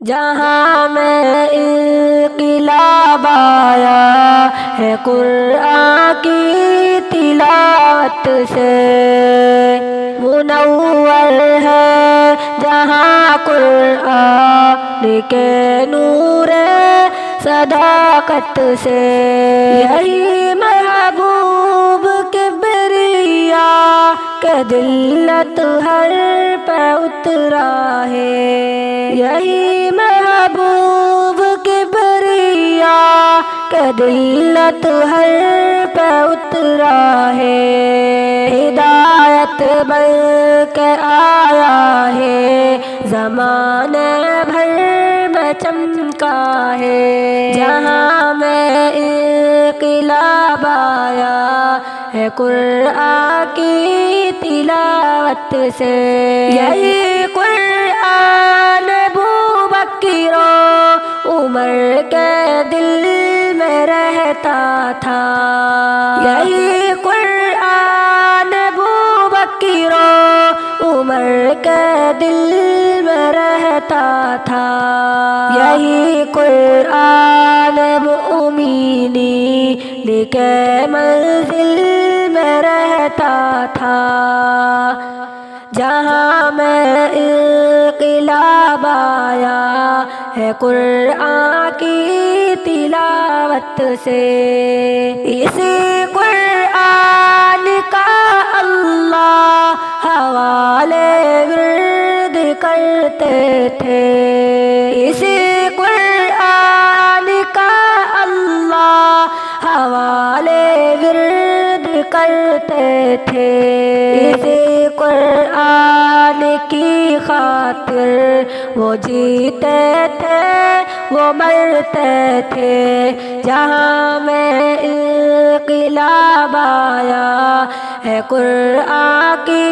جہاں میں انقلاب آیا ہے قرآن کی تلاوت سے، منور ہے جہاں قرآن کے نور صداقت سے، یہی محبوب کبریا کہ ذلت ہر پہ اترا ہے، یہی محبوب کبریا کہ ذلت ہر پہ اترا ہے، ہدایت بن کے آیا ہے زمانے بھر میں چمکا ہے، جہاں میں انقلاب آیا ہے قرآن کی تلاوت سے، یہی قرآن ابوبکر و عمر کے دل میں رہتا تھا، یہی قرآن ابوبکر و عمر کے دل میں رہتا تھا، یہی قرآن مومنین کے منزل میں رہتا تھا، جہاں میں انقلاب آیا ہے قرآن کی تلاوت سے، اسی قرآن کا اللہ حوالے ورد کرتے تھے، اسی قرآن کا اللہ حوالے ورد کرتے تھے، اسی قرآن کی خاطر وہ جیتے تھے وہ مرتے تھے، جہاں میں انقلاب آیا ہے قرآن کی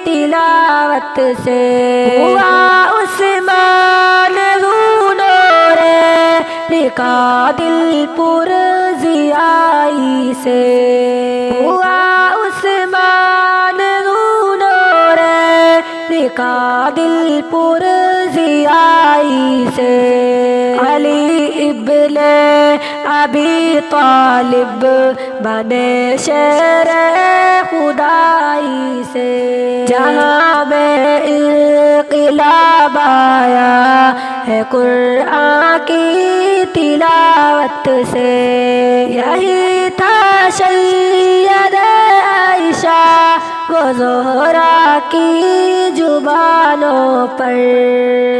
تلاوت سے، ہوا عثمان ذو نور لکھا دل پر ضیائی سے، ہوا عثمان ذو نور لکھا دل پر ضیائی سے، علی ابن ابی طالب بنے شیر خدائی سے، جہاں میں انقلاب آیا ہے قرآن کی تلاوت سے، یہی تھا سیدہ عائشہ و زہرا کی زبانوں پر،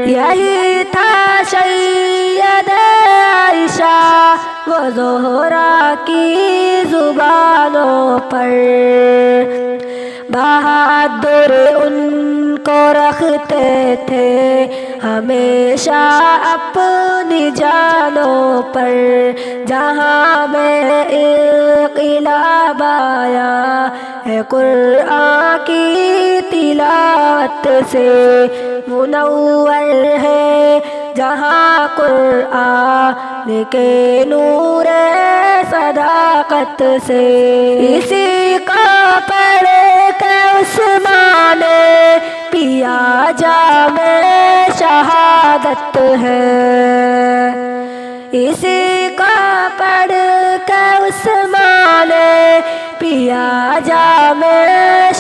یہی تھا سیدہ عائشہ و زہرا کی زبانوں پر، بہادر ان کو رکھتے تھے ہمیشہ اپنی جانوں پر، جہاں میں انقلاب آیا ہے قرآن کی تلاوت سے، منور ہے جہاں قرآن کے نور صداقت سے، اسی کا پڑھ کے عثمان پیا جام شہادت ہے، اسی کا پڑھ کے عثمان پیا جام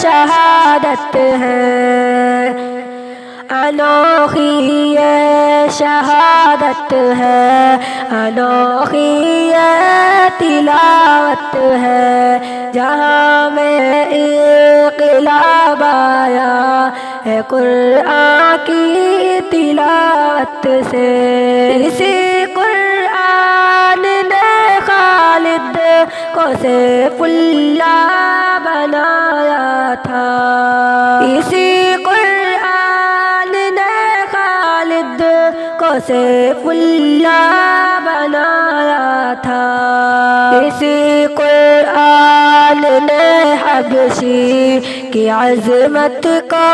شہادت ہے، انوکھی یہ شہادت ہے، انوکھی یہ تلاوت ہے، جہاں میں انقلاب آیا ہے قرآن کی تلاوت سے، اسی قرآن نے خالد کو سیف اللہ بنایا تھا، اسی قرآن نے خالد کو سیف اللہ بنایا تھا، اسی قرآن نے حبشی کی عظمت کو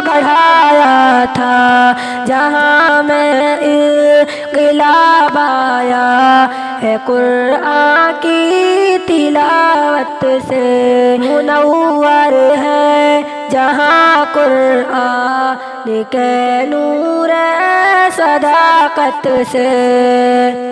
بڑھایا تھا، جہاں میں انقلاب آیا ہے قرآن کی تلاوت سے، منور ہے جہاں قرآن کے نور صداقت سے